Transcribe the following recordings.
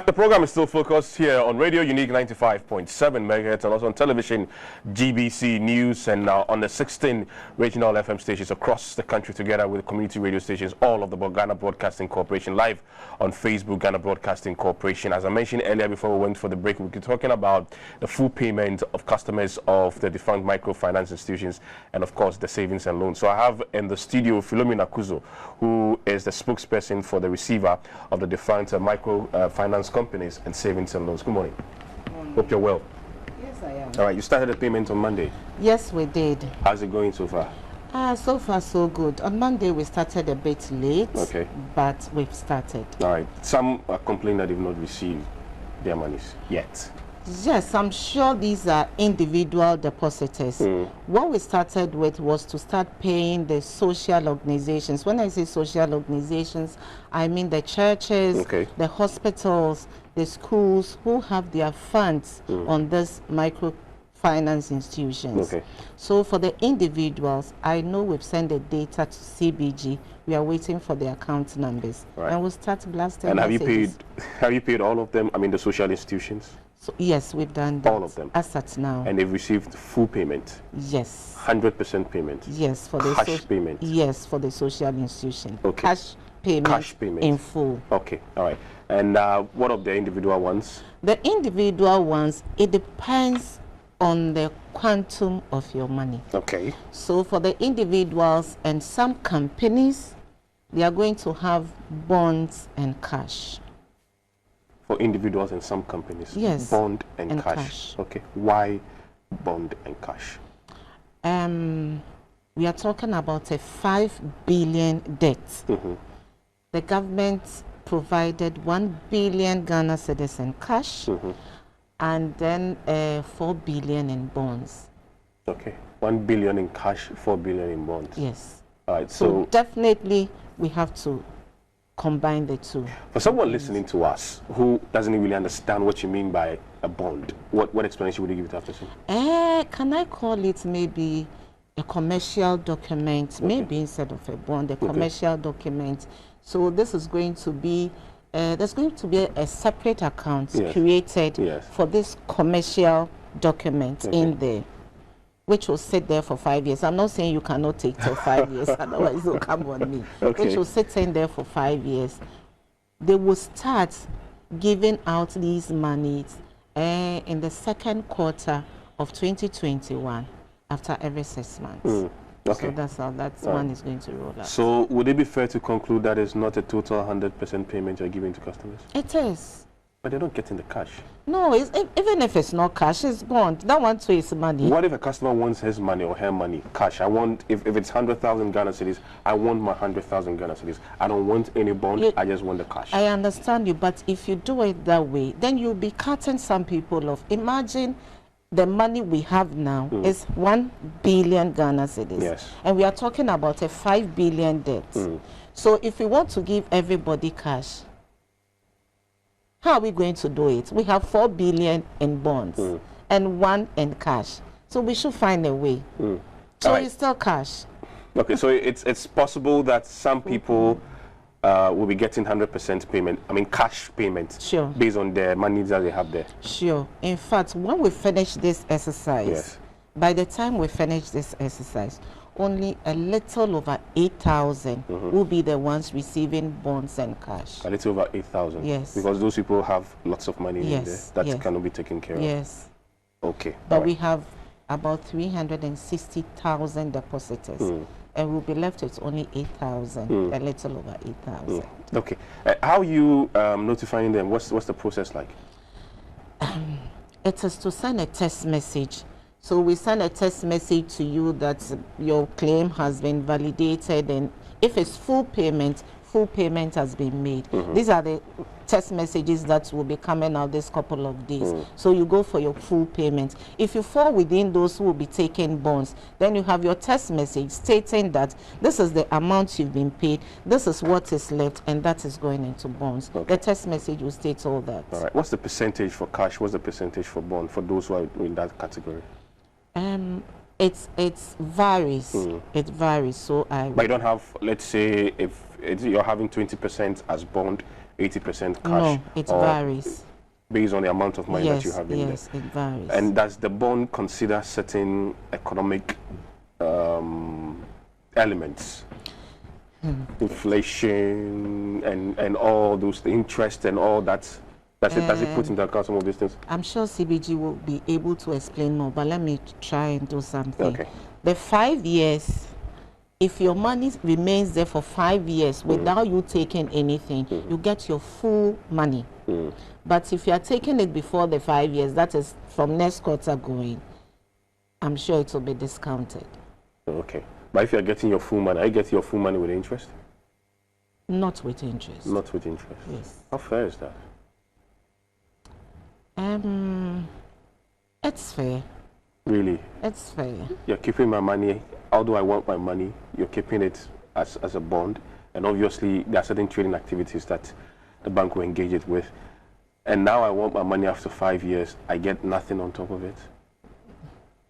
The program is still focused here on Radio Unique 95.7 MHz and also on television, GBC News, and on the 16 regional FM stations across the country, together with community radio stations, all of the Ghana Broadcasting Corporation, live on Facebook, Ghana Broadcasting Corporation. As I mentioned earlier before we went for the break, we were talking about the full payment of customers of the defunct microfinance institutions and, of course, the savings and loans. So I have in the studio Philomena Kuzo, who is the spokesperson for the receiver of the defunct microfinance companies and savings and loans. Good morning. Good morning. Hope you're well. Yes, I am. All right, you started the payment on Monday. Yes, we did. How's it going so far? So far, so good. On Monday, we started a bit late, okay, but we've started. All right. Some are complaining that they've not received their monies yet. Yes, I'm sure these are individual depositors. What we started with was to start paying the social organizations. When I say social organizations, I mean the churches, the hospitals, the schools who have their funds on this microfinance institutions. So for the individuals, I know we've sent the data to CBG. We are waiting for the account numbers, and we'll start blasting. And messages. have you paid all of them? I mean, the social institutions. So, yes, we've done that. All of them? As at now. And they've received full payment? Yes. 100% payment? Yes. For the cash payment? Yes, for the social institution. Cash payment in full. Okay, all right. And what of the individual ones? The individual ones, it depends on the quantum of your money. Okay. So for the individuals and some companies, they are going to have bonds and cash. For individuals and some companies? Yes. Bond and cash. Okay. Why bond and cash? We are talking about a 5 billion debt. The government provided 1 billion Ghana cedis in cash, and then 4 billion in bonds. Okay. 1 billion in cash, 4 billion in bonds. Yes. All right. So definitely we have to combine the two. For someone listening to us who doesn't really understand what you mean by a bond, what explanation would you give to that person? Can I call it maybe a commercial document, maybe instead of a bond, a commercial document. So this is going to be, there's going to be a separate account created for this commercial document in there, which will sit there for 5 years. I'm not saying you cannot take till 5 years, otherwise it will come on me. Which will sit in there for 5 years. They will start giving out these monies in the second quarter of 2021 after every 6 months. So that's how that one is going to roll out. So would it be fair to conclude that it's not a total 100% payment you're giving to customers? It is. But they're not getting the cash. No, even if it's not cash, it's bond. That one too is money. What if a customer wants his money or her money, cash? I want, if it's 100,000 Ghana cedis, I want my 100,000 Ghana cedis. I don't want any bond, I just want the cash. I understand you, but if you do it that way, then you'll be cutting some people off. Imagine the money we have now is 1 billion Ghana cedis. Yes. And we are talking about a 5 billion debt. So if we want to give everybody cash, how are we going to do it? We have 4 billion in bonds and 1 in cash. So we should find a way. So it's still cash. Okay, so it's possible that some people will be getting 100% payment, I mean cash payment, based on the money that they have there. Sure. In fact, when we finish this exercise, by the time we finish this exercise, only a little over 8,000 will be the ones receiving bonds and cash. A little over 8,000? Yes. Because those people have lots of money in there that cannot be taken care of? Yes. Okay. But we have about 360,000 depositors. And we'll be left with only 8,000, a little over 8,000. Okay. How are you notifying them? What's the process like? It is to send a text message. So we send a text message to you that your claim has been validated, and if it's full payment has been made. These are the text messages that will be coming out this couple of days. So you go for your full payment. If you fall within those who will be taking bonds, then you have your text message stating that this is the amount you've been paid, this is what is left, and that is going into bonds. The text message will state all that. All right. What's the percentage for cash? What's the percentage for bond for those who are in that category? It varies. It varies. So But you don't have, let's say, if you're having 20% as bond, 80% cash? No, it varies. Based on the amount of money that you Yes, have in there? yes, it varies. And does the bond consider certain economic elements? Inflation and all those, the interest and all that? Does it put into account some of these things? I'm sure CBG will be able to explain more, but let me try and do something. Okay. The 5 years, if your money remains there for 5 years without you taking anything, you get your full money. But if you are taking it before the 5 years, that is from next quarter going, I'm sure it will be discounted. Okay. But if you're getting your full money, are you getting your full money with interest? Not with interest. Not with interest? Yes. How fair is that? It's fair. Really? It's fair. You're keeping my money, although I want my money, you're keeping it as a bond. And obviously, there are certain trading activities that the bank will engage it with. And now I want my money after 5 years, I get nothing on top of it.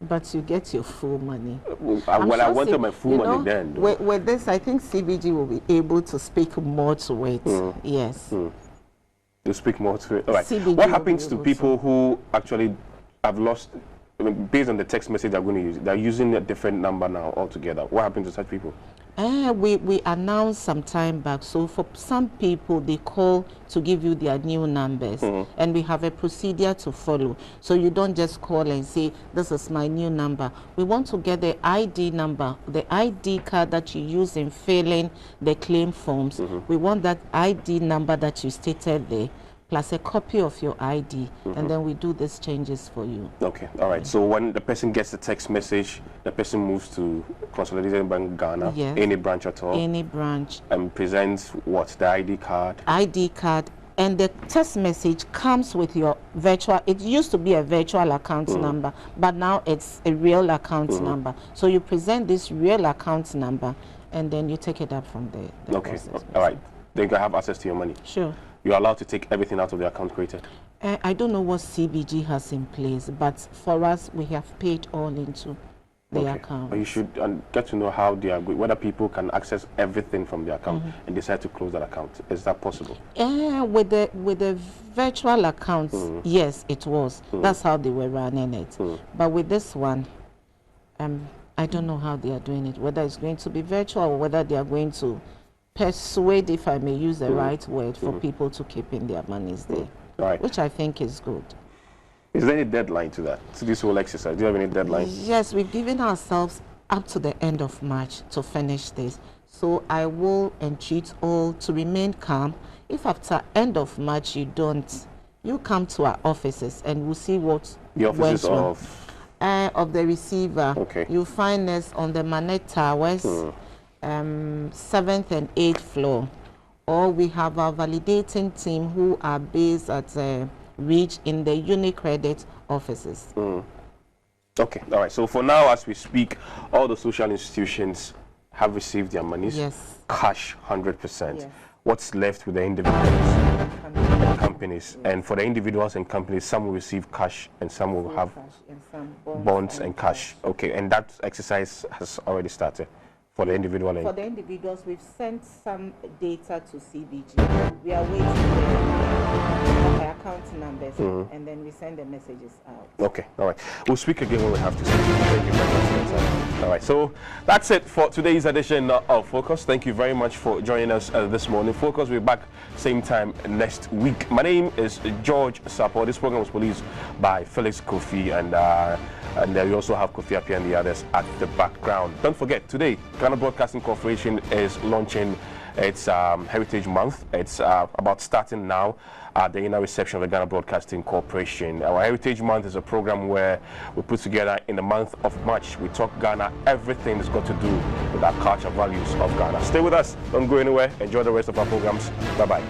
But you get your full money. I wanted my full money then. With this, I think CBG will be able to speak more to it. Yes. To speak more to it. All right. What happens to people who actually have lost, based on the text message they're going to use, they're using a different number now altogether? What happens to such people? We announced some time back. So for some people, they call to give you their new numbers, and we have a procedure to follow. So you don't just call and say, this is my new number. We want to get the ID number, the ID card that you use in filling the claim forms. We want that ID number that you stated there, plus a copy of your ID, and then we do these changes for you. Okay, all right. So when the person gets the text message, the person moves to Consolidated Bank Ghana, any branch at all? Any branch. And presents what? The ID card? ID card. And the text message comes with your virtual, it used to be a virtual account number, but now it's a real account number. So you present this real account number, and then you take it up from there. Okay, all right. Then you can have access to your money. Sure. You're allowed to take everything out of the account created? I don't know what CBG has in place, but for us, we have paid all into the account. But you should get to know how they are going, whether people can access everything from the account and decide to close that account. Is that possible? With the virtual accounts, yes, it was. That's how they were running it. But with this one, I don't know how they are doing it, whether it's going to be virtual or whether they are going to persuade, if I may use the right word, for people to keep in their monies there, right, which I think is good. Is there any deadline to that, to this whole exercise? Do you have any deadline? Yes, we've given ourselves up to the end of March to finish this. So I will entreat all to remain calm. If after end of March you don't, you come to our offices and we'll see what the offices of the receiver. Okay. You'll find us on the Manette Towers. 7th and 8th floor, or we have our validating team who are based at Reach in the UniCredit offices. Okay, all right. So for now, as we speak, all the social institutions have received their monies. Yes. Cash, 100%. Yes. What's left with the individuals and companies? Yes. And for the individuals and companies, some will receive cash and some will have bonds and cash. Okay, and that exercise has already started. For the individual? For the individuals, we've sent some data to CBG. We are waiting for the account numbers, and then we send the messages out. Okay, all right. We'll speak again when we have to speak. Thank you very much for your time. All right, so that's it for today's edition of Focus. Thank you very much for joining us this morning. Focus will be back same time next week. My name is George Sapo. This program was produced by Felix Kofi, and we also have Kofi Apia and the others at the background. Don't forget, today, Ghana Broadcasting Corporation is launching its Heritage Month. It's about starting now at the inner reception of the Ghana Broadcasting Corporation. Our Heritage Month is a program where we put together in the month of March. We talk Ghana, everything that's got to do with our culture values of Ghana. Stay with us. Don't go anywhere. Enjoy the rest of our programs. Bye-bye.